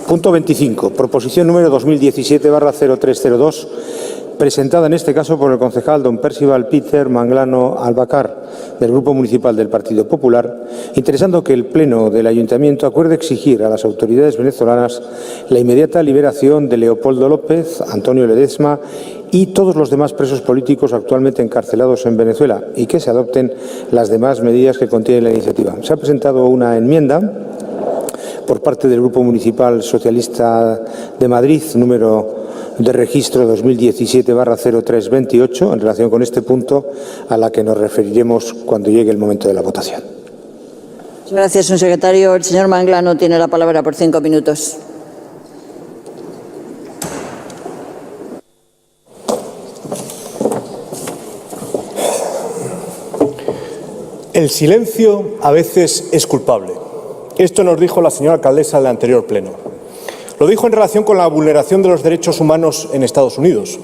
Punto 25. Proposición número 2017/0302, presentada en este caso por el concejal don Percival Peter Manglano Albacar, del Grupo Municipal del Partido Popular, interesando que el Pleno del Ayuntamiento acuerde exigir a las autoridades venezolanas la inmediata liberación de Leopoldo López, Antonio Ledezma y todos los demás presos políticos actualmente encarcelados en Venezuela y que se adopten las demás medidas que contiene la iniciativa. Se ha presentado una enmienda por parte del Grupo Municipal Socialista de Madrid, número de registro 2017/0328, en relación con este punto, a la que nos referiremos cuando llegue el momento de la votación. Gracias, señor secretario. El señor Manglano tiene la palabra por 5 minutos. El silencio a veces es culpable. Esto nos dijo la señora alcaldesa en el anterior pleno. Lo dijo en relación con la vulneración de los derechos humanos en Estados Unidos.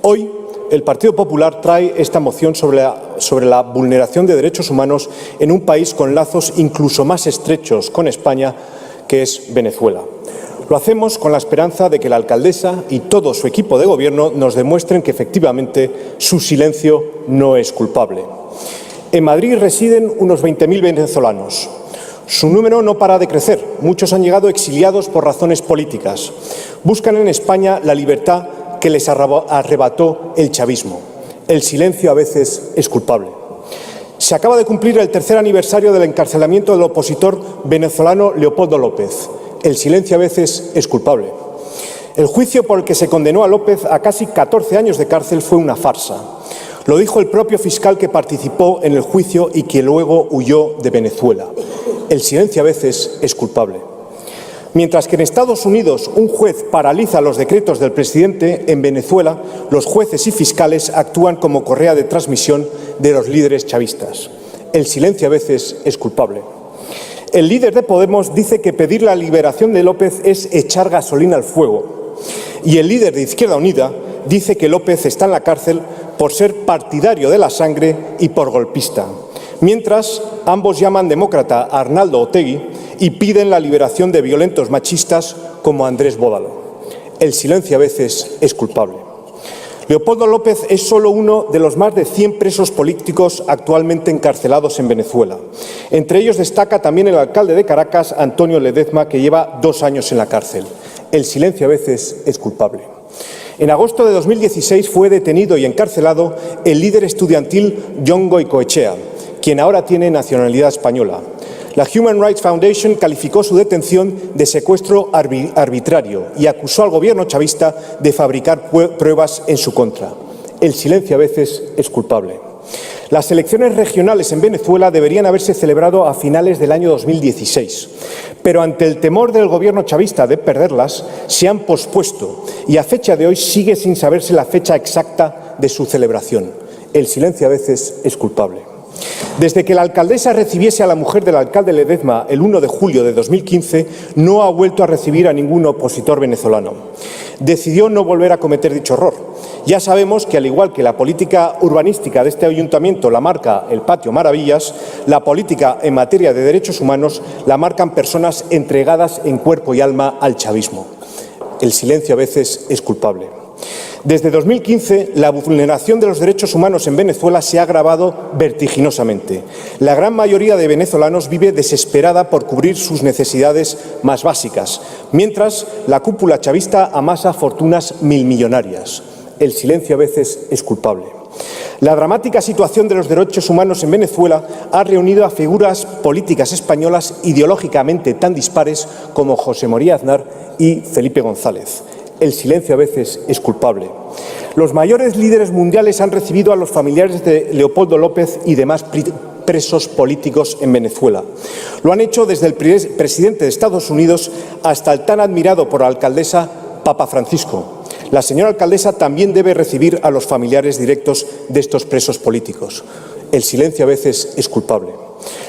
Hoy, el Partido Popular trae esta moción sobre la vulneración de derechos humanos en un país con lazos incluso más estrechos con España, que es Venezuela. Lo hacemos con la esperanza de que la alcaldesa y todo su equipo de gobierno nos demuestren que efectivamente su silencio no es culpable. En Madrid residen unos 20.000 venezolanos. Su número no para de crecer. Muchos han llegado exiliados por razones políticas. Buscan en España la libertad que les arrebató el chavismo. El silencio a veces es culpable. Se acaba de cumplir el tercer aniversario del encarcelamiento del opositor venezolano Leopoldo López. El silencio a veces es culpable. El juicio por el que se condenó a López a casi 14 años de cárcel fue una farsa. Lo dijo el propio fiscal que participó en el juicio y que luego huyó de Venezuela. El silencio a veces es culpable. Mientras que en Estados Unidos un juez paraliza los decretos del presidente, en Venezuela los jueces y fiscales actúan como correa de transmisión de los líderes chavistas. El silencio a veces es culpable. El líder de Podemos dice que pedir la liberación de López es echar gasolina al fuego. Y el líder de Izquierda Unida dice que López está en la cárcel por ser partidario de la sangre y por golpista. Mientras, ambos llaman demócrata a Arnaldo Otegi y piden la liberación de violentos machistas como Andrés Bódalo. El silencio a veces es culpable. Leopoldo López es solo uno de los más de 100 presos políticos actualmente encarcelados en Venezuela. Entre ellos destaca también el alcalde de Caracas, Antonio Ledezma, que lleva 2 años en la cárcel. El silencio a veces es culpable. En agosto de 2016 fue detenido y encarcelado el líder estudiantil Jon Goicoechea, quien ahora tiene nacionalidad española. La Human Rights Foundation calificó su detención de secuestro arbitrario y acusó al gobierno chavista de fabricar pruebas en su contra. El silencio a veces es culpable. Las elecciones regionales en Venezuela deberían haberse celebrado a finales del año 2016, pero ante el temor del gobierno chavista de perderlas, se han pospuesto y a fecha de hoy sigue sin saberse la fecha exacta de su celebración. El silencio a veces es culpable. Desde que la alcaldesa recibiese a la mujer del alcalde Ledezma el 1 de julio de 2015, no ha vuelto a recibir a ningún opositor venezolano. Decidió no volver a cometer dicho error. Ya sabemos que, al igual que la política urbanística de este ayuntamiento la marca el Patio Maravillas, la política en materia de derechos humanos la marcan personas entregadas en cuerpo y alma al chavismo. El silencio a veces es culpable. Desde 2015, la vulneración de los derechos humanos en Venezuela se ha agravado vertiginosamente. La gran mayoría de venezolanos vive desesperada por cubrir sus necesidades más básicas, mientras la cúpula chavista amasa fortunas milmillonarias. El silencio a veces es culpable. La dramática situación de los derechos humanos en Venezuela ha reunido a figuras políticas españolas ideológicamente tan dispares como José María Aznar y Felipe González. El silencio a veces es culpable. Los mayores líderes mundiales han recibido a los familiares de Leopoldo López y demás presos políticos en Venezuela. Lo han hecho desde el presidente de Estados Unidos hasta el tan admirado por la alcaldesa Papa Francisco. La señora alcaldesa también debe recibir a los familiares directos de estos presos políticos. El silencio a veces es culpable.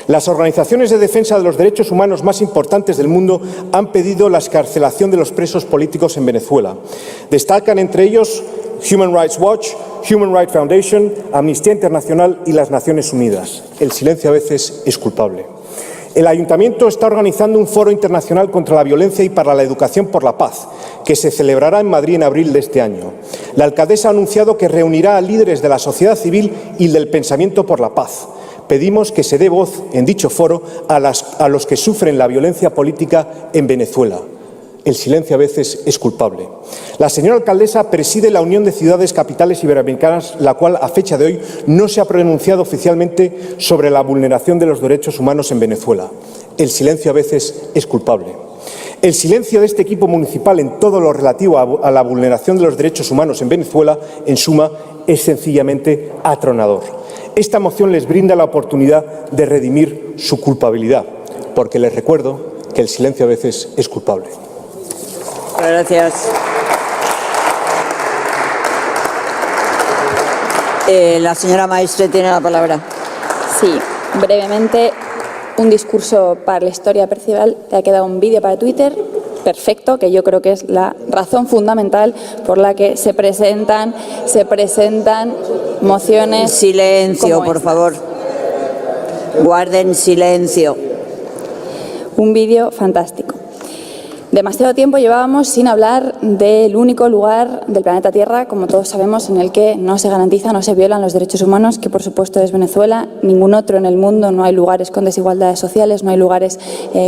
Las organizaciones de defensa de los derechos humanos más importantes del mundo han pedido la excarcelación de los presos políticos en Venezuela. Destacan entre ellos Human Rights Watch, Human Rights Foundation, Amnistía Internacional y las Naciones Unidas. El silencio a veces es culpable. El Ayuntamiento está organizando un foro internacional contra la violencia y para la educación por la paz, que se celebrará en Madrid en abril de este año. La alcaldesa ha anunciado que reunirá a líderes de la sociedad civil y del pensamiento por la paz. Pedimos que se dé voz en dicho foro a los que sufren la violencia política en Venezuela. El silencio a veces es culpable. La señora alcaldesa preside la Unión de Ciudades Capitales Iberoamericanas, la cual a fecha de hoy no se ha pronunciado oficialmente sobre la vulneración de los derechos humanos en Venezuela. El silencio a veces es culpable. El silencio de este equipo municipal en todo lo relativo a la vulneración de los derechos humanos en Venezuela, en suma, es sencillamente atronador. Esta moción les brinda la oportunidad de redimir su culpabilidad, porque les recuerdo que el silencio a veces es culpable. Gracias. La señora Maestre tiene la palabra. Sí, brevemente, un discurso para la historia Percival. Te ha quedado un vídeo para Twitter perfecto, que yo creo que es la razón fundamental por la que se presentan mociones. Silencio, por favor. Guarden silencio. Un vídeo fantástico. Demasiado tiempo llevábamos sin hablar del único lugar del planeta Tierra, como todos sabemos, en el que no se garantiza, no se violan los derechos humanos, que por supuesto es Venezuela. Ningún otro en el mundo, no hay lugares con desigualdades sociales, no hay lugares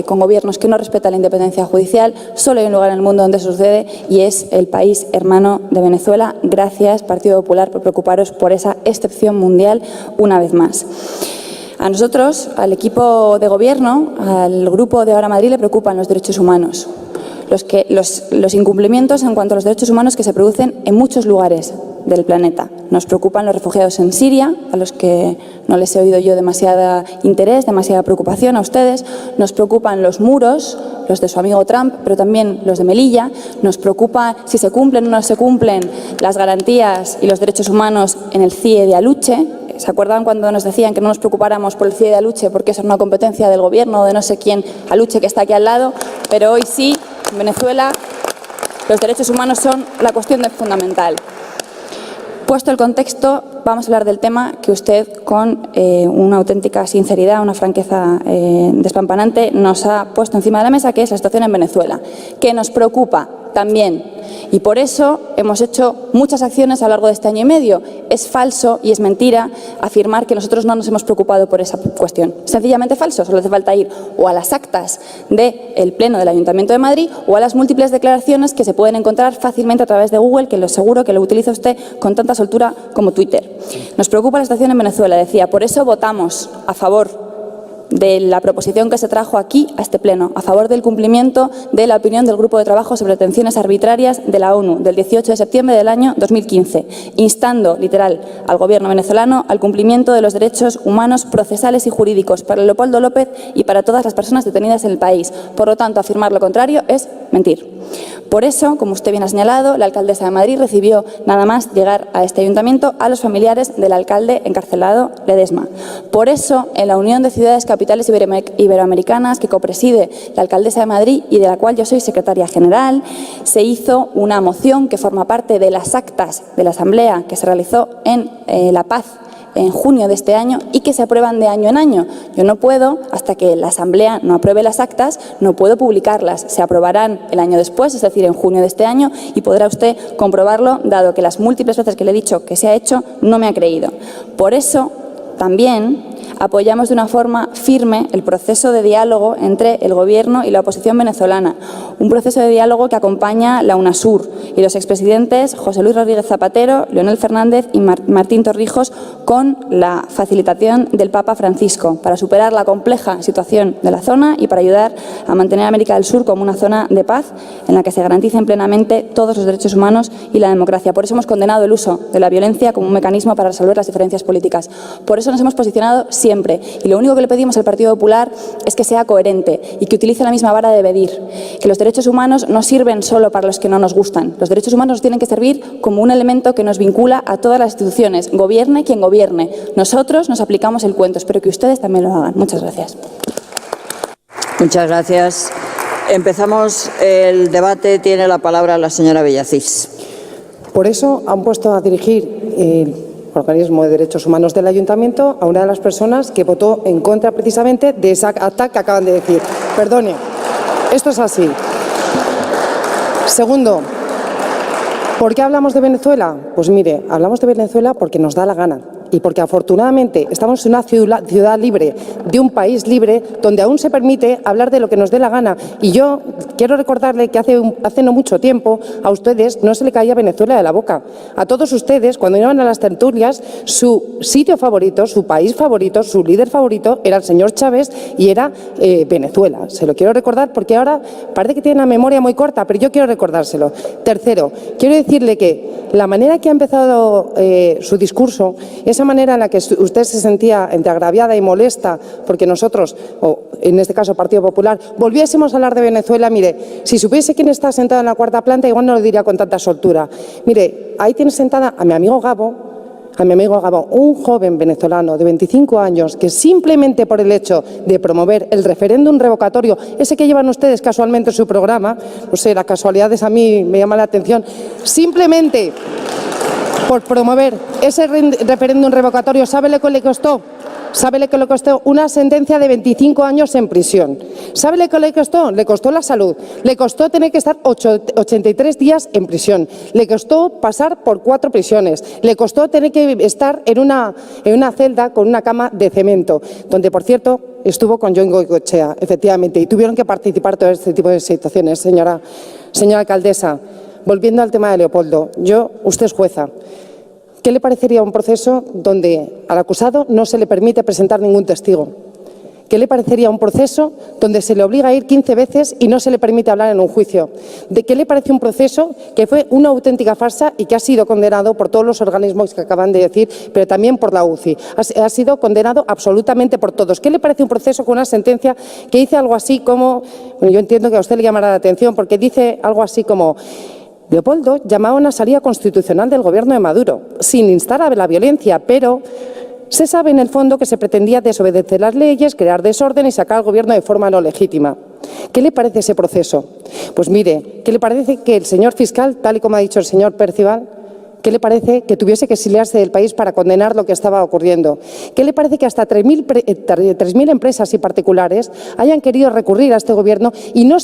con gobiernos que no respetan la independencia judicial. Solo hay un lugar en el mundo donde sucede y es el país hermano de Venezuela. Gracias, Partido Popular, por preocuparos por esa excepción mundial una vez más. A nosotros, al equipo de gobierno, al Grupo de Ahora Madrid, le preocupan los derechos humanos. Los incumplimientos en cuanto a los derechos humanos que se producen en muchos lugares del planeta. Nos preocupan los refugiados en Siria, a los que no les he oído yo demasiado interés, demasiada preocupación a ustedes. Nos preocupan los muros, los de su amigo Trump, pero también los de Melilla. Nos preocupa si se cumplen o no se cumplen las garantías y los derechos humanos en el CIE de Aluche. ¿Se acuerdan cuando nos decían que no nos preocupáramos por el CIE de Aluche porque eso es una competencia del gobierno o de no sé quién, Aluche, que está aquí al lado? Pero hoy sí, en Venezuela, los derechos humanos son la cuestión fundamental. Puesto el contexto, vamos a hablar del tema que usted, con una auténtica sinceridad, una franqueza despampanante, nos ha puesto encima de la mesa, que es la situación en Venezuela, que nos preocupa también. Y por eso hemos hecho muchas acciones a lo largo de este año y medio. Es falso y es mentira afirmar que nosotros no nos hemos preocupado por esa cuestión. Sencillamente falso. Solo hace falta ir o a las actas del Pleno del Ayuntamiento de Madrid o a las múltiples declaraciones que se pueden encontrar fácilmente a través de Google, que lo seguro que lo utiliza usted con tanta soltura como Twitter. Nos preocupa la situación en Venezuela, decía. Por eso votamos a favor de la proposición que se trajo aquí a este Pleno, a favor del cumplimiento de la opinión del Grupo de Trabajo sobre detenciones arbitrarias de la ONU del 18 de septiembre del año 2015, instando, literal, al Gobierno venezolano al cumplimiento de los derechos humanos procesales y jurídicos para Leopoldo López y para todas las personas detenidas en el país. Por lo tanto, afirmar lo contrario es mentir. Por eso, como usted bien ha señalado, la alcaldesa de Madrid recibió, nada más llegar a este ayuntamiento, a los familiares del alcalde encarcelado Ledesma. Por eso, en la Unión de Ciudades Capitales Iberoamericanas, que copreside la alcaldesa de Madrid y de la cual yo soy secretaria general, se hizo una moción que forma parte de las actas de la asamblea que se realizó en La Paz en junio de este año y que se aprueban de año en año. Yo no puedo, hasta que la Asamblea no apruebe las actas, no puedo publicarlas. Se aprobarán el año después, es decir, en junio de este año, y podrá usted comprobarlo, dado que las múltiples veces que le he dicho que se ha hecho, no me ha creído. Por eso, también apoyamos de una forma firme el proceso de diálogo entre el Gobierno y la oposición venezolana, un proceso de diálogo que acompaña la UNASUR y los expresidentes José Luis Rodríguez Zapatero, Leonel Fernández y Martín Torrijos, con la facilitación del Papa Francisco, para superar la compleja situación de la zona y para ayudar a mantener América del Sur como una zona de paz en la que se garanticen plenamente todos los derechos humanos y la democracia. Por eso hemos condenado el uso de la violencia como un mecanismo para resolver las diferencias políticas. Por eso nos hemos posicionado siempre. Y lo único que le pedimos al Partido Popular es que sea coherente y que utilice la misma vara de medir. Que los derechos humanos no sirven solo para los que no nos gustan. Los derechos humanos nos tienen que servir como un elemento que nos vincula a todas las instituciones. Gobierne quien gobierne. Nosotros nos aplicamos el cuento. Espero que ustedes también lo hagan. Muchas gracias. Muchas gracias. Empezamos el debate. Tiene la palabra la señora Villacís. Por eso han puesto a dirigir organismo de derechos humanos del Ayuntamiento, a una de las personas que votó en contra precisamente de esa ataque que acaban de decir. Perdone, esto es así. Segundo, ¿por qué hablamos de Venezuela? Pues mire, hablamos de Venezuela porque nos da la gana y porque afortunadamente estamos en una ciudad libre, de un país libre, donde aún se permite hablar de lo que nos dé la gana. Y yo quiero recordarle que hace no mucho tiempo a ustedes no se le caía Venezuela de la boca. A todos ustedes, cuando iban a las tertulias, su sitio favorito, su país favorito, su líder favorito era el señor Chávez y era Venezuela. Se lo quiero recordar porque ahora parece que tiene una memoria muy corta, pero yo quiero recordárselo. Tercero, quiero decirle que la manera que ha empezado su discurso, esa manera en la que usted se sentía entre agraviada y molesta porque nosotros, o en este caso Partido Popular, volviésemos a hablar de Venezuela, mire, si supiese quién está sentado en la cuarta planta, igual no lo diría con tanta soltura. Mire, ahí tiene sentada a mi amigo Gabo, un joven venezolano de 25 años que simplemente por el hecho de promover el referéndum revocatorio, ese que llevan ustedes casualmente en su programa, no sé, las casualidades a mí me llaman la atención, simplemente por promover ese referéndum revocatorio, ¿sabe lo que le costó? ¿Sabe lo que le costó? Una sentencia de 25 años en prisión. ¿Sabe lo que le costó? Le costó la salud. Le costó tener que estar 83 días en prisión. Le costó pasar por 4 prisiones. Le costó tener que estar en una celda con una cama de cemento, donde, por cierto, estuvo con John Goicoechea, efectivamente, y tuvieron que participar todo este tipo de situaciones. Señora alcaldesa, volviendo al tema de Leopoldo, usted es jueza. ¿Qué le parecería un proceso donde al acusado no se le permite presentar ningún testigo? ¿Qué le parecería un proceso donde se le obliga a ir 15 veces y no se le permite hablar en un juicio? ¿De qué le parece un proceso que fue una auténtica farsa y que ha sido condenado por todos los organismos que acaban de decir, pero también por la UCI? Ha sido condenado absolutamente por todos. ¿Qué le parece un proceso con una sentencia que dice algo así como, bueno, yo entiendo que a usted le llamará la atención porque dice algo así como: Leopoldo llamaba a una salida constitucional del gobierno de Maduro, sin instar a la violencia, pero se sabe en el fondo que se pretendía desobedecer las leyes, crear desorden y sacar al gobierno de forma no legítima. ¿Qué le parece ese proceso? Pues mire, ¿qué le parece que el señor fiscal, tal y como ha dicho el señor Percival, ¿qué le parece que tuviese que exiliarse del país para condenar lo que estaba ocurriendo? ¿Qué le parece que hasta 3.000 empresas y particulares hayan querido recurrir a este gobierno y no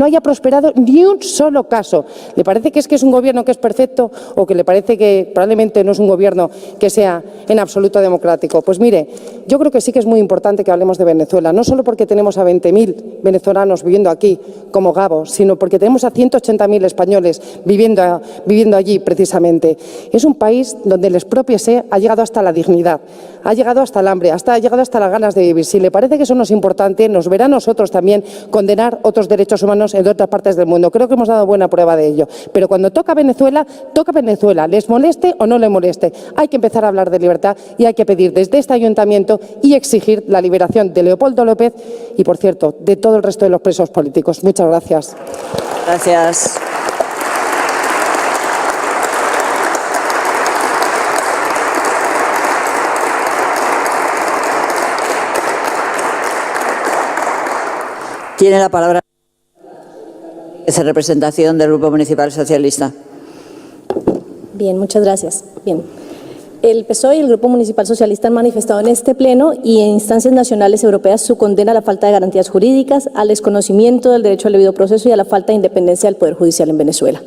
haya prosperado ni un solo caso? ¿Le parece que es un gobierno que es perfecto o que le parece que probablemente no es un gobierno que sea en absoluto democrático? Pues mire, yo creo que sí que es muy importante que hablemos de Venezuela, no solo porque tenemos a 20.000 venezolanos viviendo aquí, como Gabo, sino porque tenemos a 180.000 españoles viviendo allí precisamente. Es un país donde el expropiese ha llegado hasta la dignidad, ha llegado hasta el hambre, ha llegado hasta las ganas de vivir. Si le parece que eso no es importante, nos verá a nosotros también condenar otros derechos humanos en otras partes del mundo. Creo que hemos dado buena prueba de ello. Pero cuando toca Venezuela, les moleste o no le moleste. Hay que empezar a hablar de libertad y hay que pedir desde este ayuntamiento y exigir la liberación de Leopoldo López y, por cierto, de todo el resto de los presos políticos. Muchas gracias. Gracias. Tiene la palabra en representación del Grupo Municipal Socialista. Bien, muchas gracias. Bien. El PSOE y el Grupo Municipal Socialista han manifestado en este pleno y en instancias nacionales europeas su condena a la falta de garantías jurídicas, al desconocimiento del derecho al debido proceso y a la falta de independencia del Poder Judicial en Venezuela.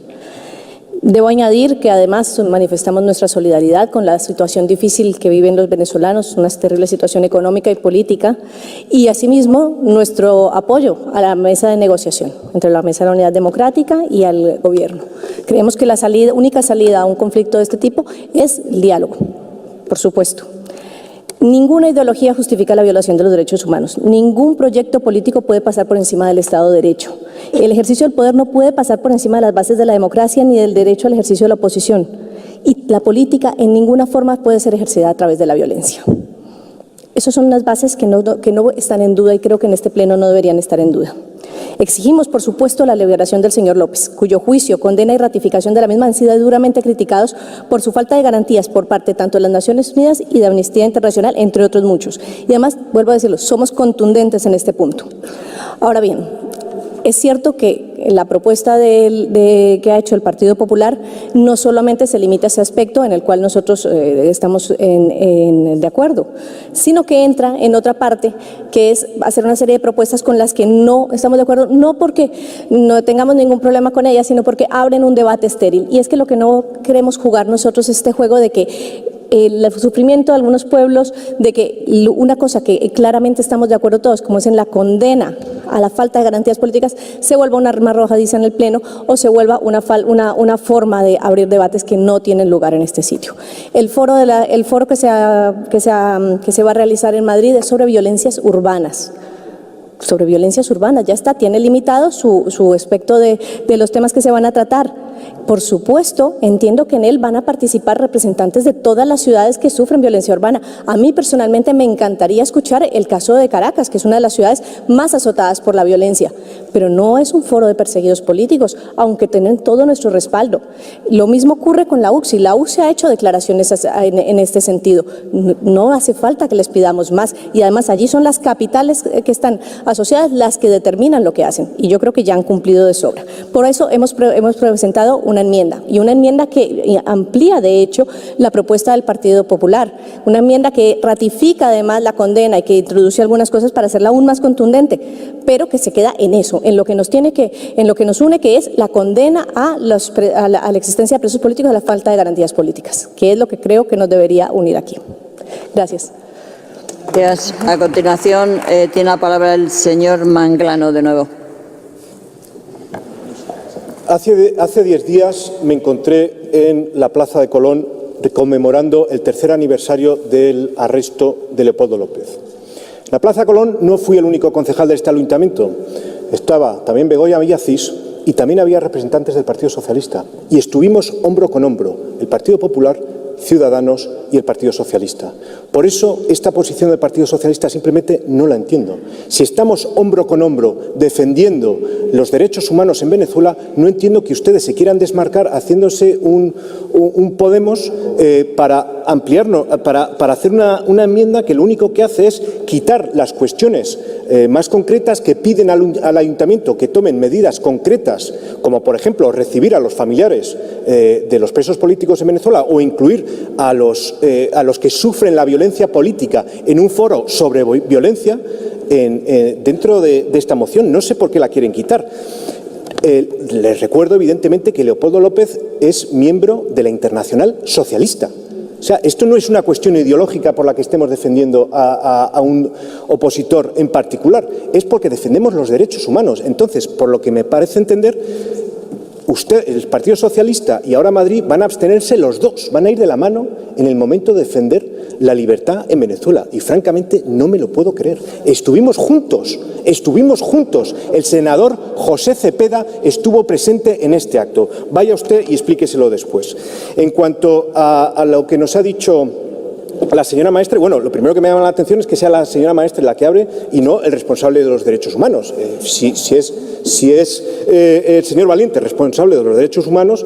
Debo añadir que además manifestamos nuestra solidaridad con la situación difícil que viven los venezolanos, una terrible situación económica y política, y asimismo nuestro apoyo a la mesa de negociación entre la Mesa de la Unidad Democrática y al Gobierno. Creemos que la única salida a un conflicto de este tipo es el diálogo, por supuesto. Ninguna ideología justifica la violación de los derechos humanos. Ningún proyecto político puede pasar por encima del Estado de Derecho. El ejercicio del poder no puede pasar por encima de las bases de la democracia ni del derecho al ejercicio de la oposición. Y la política en ninguna forma puede ser ejercida a través de la violencia. Esas son unas bases que no están en duda y creo que en este pleno no deberían estar en duda. Exigimos, por supuesto, la liberación del señor López, cuyo juicio, condena y ratificación de la misma han sido duramente criticados por su falta de garantías por parte tanto de las Naciones Unidas y de Amnistía Internacional, entre otros muchos. Y además, vuelvo a decirlo, somos contundentes en este punto. Ahora bien, Es cierto que la propuesta que ha hecho el Partido Popular no solamente se limita a ese aspecto en el cual nosotros estamos de acuerdo, sino que entra en otra parte, que es hacer una serie de propuestas con las que no estamos de acuerdo, no porque no tengamos ningún problema con ellas, sino porque abren un debate estéril. Y es que lo que no queremos jugar nosotros es este juego de que el sufrimiento de algunos pueblos, de que una cosa que claramente estamos de acuerdo todos, como es en la condena a la falta de garantías políticas, se vuelva una arma arrojadiza en el Pleno o se vuelva una forma de abrir debates que no tienen lugar en este sitio. El foro que se va a realizar en Madrid es sobre violencias urbanas. Sobre violencias urbanas, ya está, tiene limitado su aspecto de los temas que se van a tratar. Por supuesto, entiendo que en él van a participar representantes de todas las ciudades que sufren violencia urbana. A mí personalmente me encantaría escuchar el caso de Caracas, que es una de las ciudades más azotadas por la violencia, pero no es un foro de perseguidos políticos, aunque tienen todo nuestro respaldo. Lo mismo ocurre con la UCSI. La UCSI ha hecho declaraciones en este sentido. No hace falta que les pidamos más, y además allí son las capitales que están asociadas las que determinan lo que hacen, y yo creo que ya han cumplido de sobra. Por eso hemos presentado una enmienda, y una enmienda que amplía de hecho la propuesta del Partido Popular, una enmienda que ratifica además la condena y que introduce algunas cosas para hacerla aún más contundente, pero que se queda en eso, en lo que nos une, que es la condena a la existencia de presos políticos, a la falta de garantías políticas, que es lo que creo que nos debería unir aquí. Gracias. Gracias. A continuación tiene la palabra el señor Manglano de nuevo. Hace 10 días me encontré en la Plaza de Colón conmemorando el tercer aniversario del arresto de Leopoldo López. En la Plaza de Colón no fui el único concejal de este ayuntamiento. Estaba también Begoña Villacís y también había representantes del Partido Socialista. Y estuvimos hombro con hombro, el Partido Popular, Ciudadanos y el Partido Socialista. Por eso, esta posición del Partido Socialista simplemente no la entiendo. Si estamos hombro con hombro defendiendo los derechos humanos en Venezuela, no entiendo que ustedes se quieran desmarcar haciéndose un Podemos para ampliarnos, para hacer una enmienda que lo único que hace es quitar las cuestiones más concretas que piden al ayuntamiento que tomen medidas concretas, como por ejemplo recibir a los familiares de los presos políticos en Venezuela o incluir a los que sufren la violencia política en un foro sobre violencia dentro de esta moción. No sé por qué la quieren quitar. Les recuerdo evidentemente que Leopoldo López es miembro de la Internacional Socialista. O sea, esto no es una cuestión ideológica por la que estemos defendiendo a un opositor en particular, es porque defendemos los derechos humanos. Entonces, por lo que me parece entender, el Partido Socialista y ahora Madrid van a abstenerse los dos, van a ir de la mano en el momento de defender la libertad en Venezuela. Y francamente no me lo puedo creer. Estuvimos juntos. El senador José Cepeda estuvo presente en este acto. Vaya usted y explíqueselo después. En cuanto a lo que nos ha dicho la señora Maestre, bueno, lo primero que me llama la atención es que sea la señora Maestre la que abre y no el responsable de los derechos humanos. Si es el señor Valiente responsable de los derechos humanos,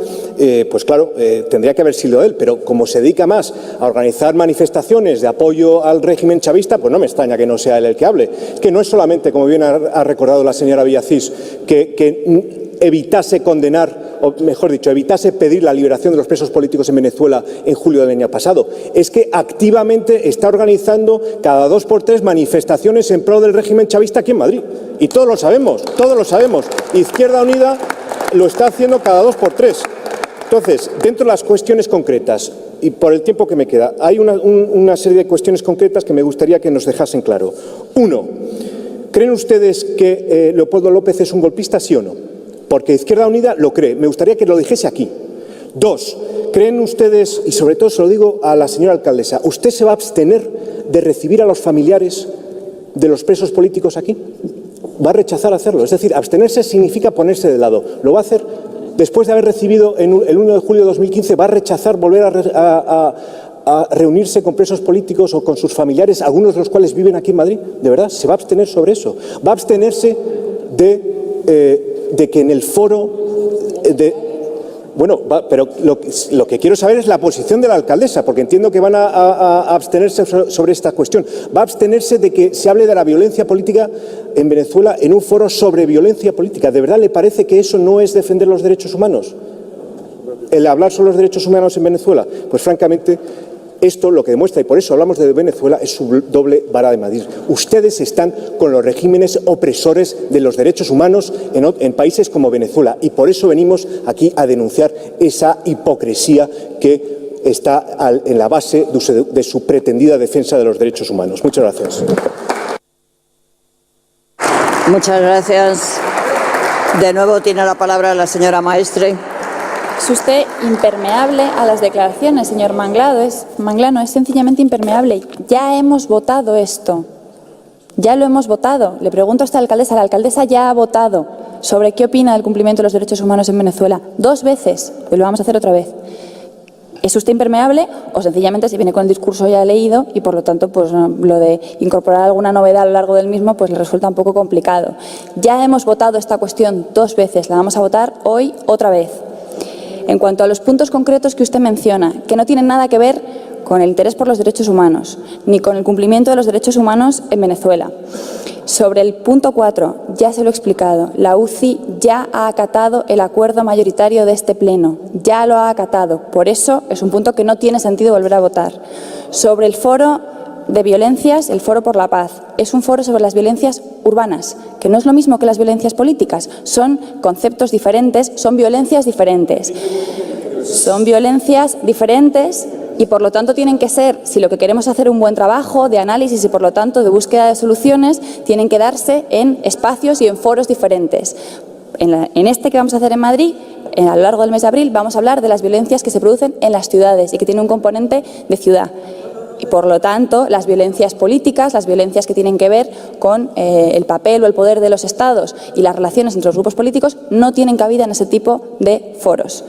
pues claro, tendría que haber sido él, pero como se dedica más a organizar manifestaciones de apoyo al régimen chavista, pues no me extraña que no sea él el que hable. Es que no es solamente, como bien ha recordado la señora Villacís, que evitase condenar, o mejor dicho, evitase pedir la liberación de los presos políticos en Venezuela en julio del año pasado. Es que activamente está organizando cada 2 por 3 manifestaciones en pro del régimen chavista aquí en Madrid. Y todos lo sabemos. Izquierda Unida lo está haciendo cada 2 por 3. Entonces, dentro de las cuestiones concretas, y por el tiempo que me queda, hay una serie de cuestiones concretas que me gustaría que nos dejasen claro. 1. ¿Creen ustedes que Leopoldo López es un golpista, sí o no? Porque Izquierda Unida lo cree. Me gustaría que lo dijese aquí. 2. ¿Creen ustedes, y sobre todo se lo digo a la señora alcaldesa, usted se va a abstener de recibir a los familiares de los presos políticos aquí? ¿Va a rechazar hacerlo? Es decir, abstenerse significa ponerse de lado. ¿Lo va a hacer? Después de haber recibido el 1 de julio de 2015, ¿va a rechazar volver a reunirse con presos políticos o con sus familiares, algunos de los cuales viven aquí en Madrid? ¿De verdad? ¿Se va a abstener sobre eso? ¿Va a abstenerse de que en el foro Bueno, pero lo que quiero saber es la posición de la alcaldesa, porque entiendo que van a abstenerse sobre esta cuestión. ¿Va a abstenerse de que se hable de la violencia política en Venezuela en un foro sobre violencia política? ¿De verdad le parece que eso no es defender los derechos humanos? ¿El hablar sobre los derechos humanos en Venezuela? Pues francamente, esto lo que demuestra, y por eso hablamos de Venezuela, es su doble vara de medir. Ustedes están con los regímenes opresores de los derechos humanos en países como Venezuela, y por eso venimos aquí a denunciar esa hipocresía que está en la base de su pretendida defensa de los derechos humanos. Muchas gracias. Muchas gracias. De nuevo tiene la palabra la señora Maestre. Es usted impermeable a las declaraciones, señor Manglano, es sencillamente impermeable. Ya hemos votado esto, ya lo hemos votado. Le pregunto a esta alcaldesa, la alcaldesa ya ha votado sobre qué opina del cumplimiento de los derechos humanos en Venezuela. 2 veces, y lo vamos a hacer otra vez. ¿Es usted impermeable o sencillamente se viene con el discurso ya leído y por lo tanto pues lo de incorporar alguna novedad a lo largo del mismo pues le resulta un poco complicado? Ya hemos votado esta cuestión 2 veces, la vamos a votar hoy otra vez. En cuanto a los puntos concretos que usted menciona, que no tienen nada que ver con el interés por los derechos humanos, ni con el cumplimiento de los derechos humanos en Venezuela. Sobre el punto 4, ya se lo he explicado, la UCI ya ha acatado el acuerdo mayoritario de este Pleno, ya lo ha acatado. Por eso es un punto que no tiene sentido volver a votar. Sobre el foro de violencias, el Foro por la Paz, es un foro sobre las violencias urbanas, que no es lo mismo que las violencias políticas, son conceptos diferentes, son violencias diferentes. Son violencias diferentes y por lo tanto tienen que ser, si lo que queremos es hacer un buen trabajo de análisis y por lo tanto de búsqueda de soluciones, tienen que darse en espacios y en foros diferentes. En este que vamos a hacer en Madrid, a lo largo del mes de abril, vamos a hablar de las violencias que se producen en las ciudades y que tienen un componente de ciudad. Y por lo tanto, las violencias políticas, las violencias que tienen que ver con el papel o el poder de los Estados y las relaciones entre los grupos políticos no tienen cabida en ese tipo de foros.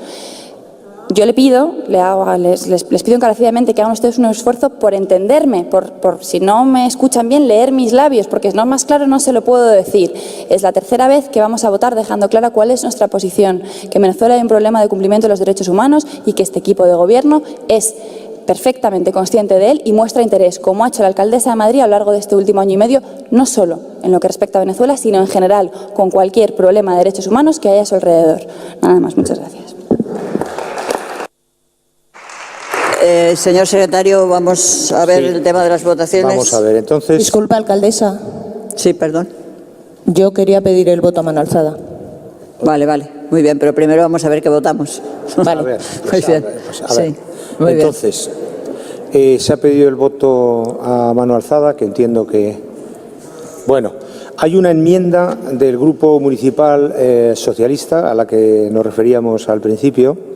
Yo le pido, les pido encarecidamente que hagan ustedes un esfuerzo por entenderme, por si no me escuchan bien, leer mis labios, porque no más claro no se lo puedo decir. Es la 3ª vez que vamos a votar dejando clara cuál es nuestra posición, que en Venezuela hay un problema de cumplimiento de los derechos humanos y que este equipo de gobierno es perfectamente consciente de él y muestra interés, como ha hecho la alcaldesa de Madrid a lo largo de este último año y medio, no solo en lo que respecta a Venezuela, sino en general con cualquier problema de derechos humanos que haya a su alrededor. Nada más, muchas gracias. Señor secretario, vamos a ver el tema de las votaciones. Vamos a ver, entonces. Disculpa, alcaldesa. Sí, perdón. Yo quería pedir el voto a mano alzada. Vale, muy bien, pero primero vamos a ver qué votamos. Vale. A ver, Muy bien. Sí. Muy bien. Entonces, se ha pedido el voto a mano alzada, que entiendo que. Bueno, hay una enmienda del Grupo Municipal Socialista a la que nos referíamos al principio.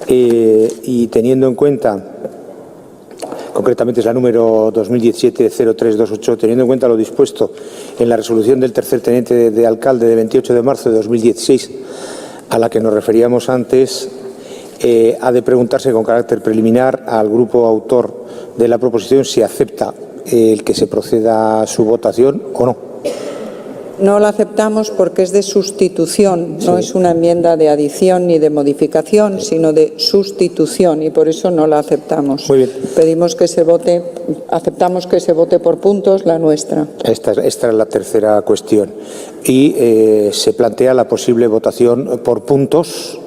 Y teniendo en cuenta, concretamente es la número 2017-0328, teniendo en cuenta lo dispuesto en la resolución del tercer teniente de alcalde de 28 de marzo de 2016, a la que nos referíamos antes, ha de preguntarse con carácter preliminar al grupo autor de la proposición si acepta el que se proceda a su votación o no. No la aceptamos porque es de sustitución, no es una enmienda de adición ni de modificación, sino de sustitución y por eso no la aceptamos. Muy bien. Pedimos que se vote, aceptamos que se vote por puntos la nuestra. Esta es la tercera cuestión. Y se plantea la posible votación por puntos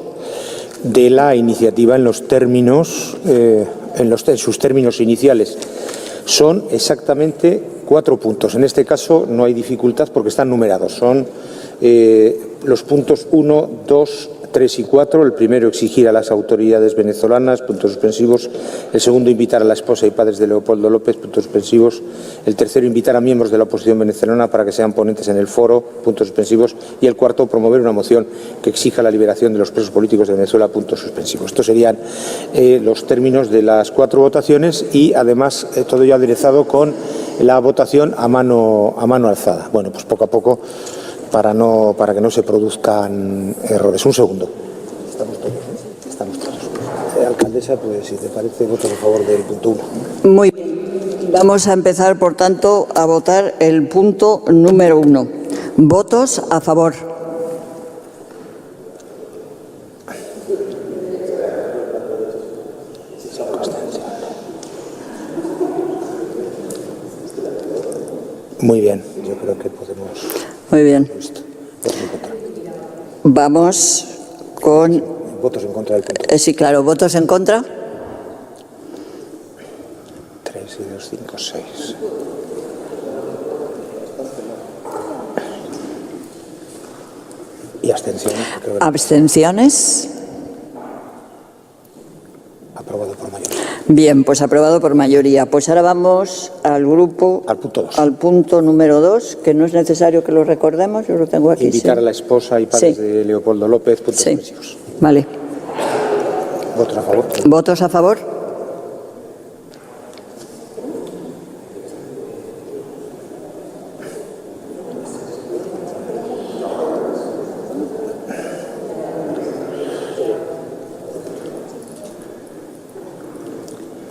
de la iniciativa en los términos, en sus términos iniciales. Son exactamente 4 puntos. En este caso no hay dificultad porque están numerados. Son los puntos 1, 2, 3 y 4. El primero, exigir a las autoridades venezolanas, puntos suspensivos. El segundo, invitar a la esposa y padres de Leopoldo López, puntos suspensivos. El tercero, invitar a miembros de la oposición venezolana para que sean ponentes en el foro, puntos suspensivos. Y el cuarto, promover una moción que exija la liberación de los presos políticos de Venezuela, puntos suspensivos. Estos serían los términos de las 4 votaciones y además todo ya aderezado con la votación a mano alzada. Bueno, pues poco a poco para que no se produzcan errores. Un segundo. Estamos todos, ¿no? Estamos todos. Alcaldesa, pues si te parece, voto a favor del punto 1. Muy bien. Vamos a empezar, por tanto, a votar el punto número 1. Votos a favor. Muy bien, yo creo que podemos... Muy bien. Votos en contra. Vamos con... Votos en contra del punto. sí, claro, votos en contra. 3 y 2, 5, 6. ¿Y abstenciones? Abstenciones. Aprobado por mayoría. Bien, pues aprobado por mayoría. Pues ahora vamos al grupo... Al punto 2. Al punto número 2, que no es necesario que lo recordemos, yo lo tengo aquí. Invitar sí. a la esposa y padres Sí. de Leopoldo López, puntos Sí. suspensivos. Vale. Votos a favor. ¿Votos a favor?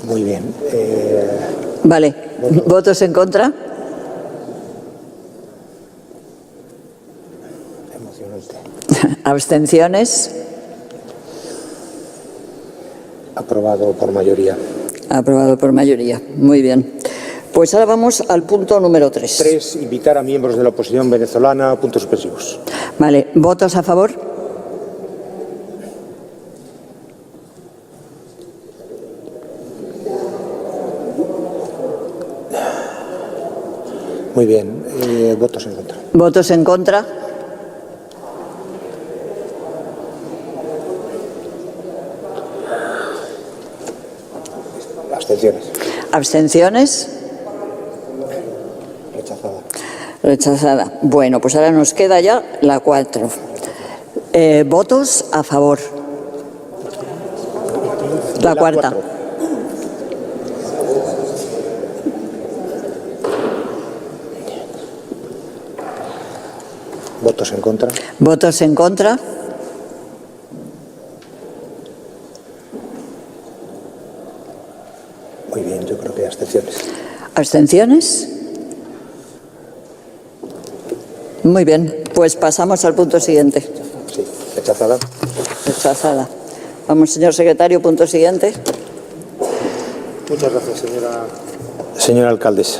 Muy bien. Vale. ¿Votos en contra? Emocionante. ¿Abstenciones? Aprobado por mayoría. Aprobado por mayoría. Muy bien. Pues ahora vamos al punto número 3. 3. Invitar a miembros de la oposición venezolana, puntos suspensivos. Vale. ¿Votos a favor? Muy bien. Votos en contra. ¿Votos en contra? Abstenciones. ¿Abstenciones? Rechazada. Rechazada. Bueno, pues ahora nos queda ya la 4. ¿Votos a favor? La cuarta. 4. Votos en contra. ¿Votos en contra? Muy bien, yo creo que abstenciones. ¿Abstenciones? Muy bien, pues pasamos al punto siguiente. Sí, rechazada. Rechazada. Vamos, señor secretario, punto siguiente. Muchas gracias, señora alcaldesa.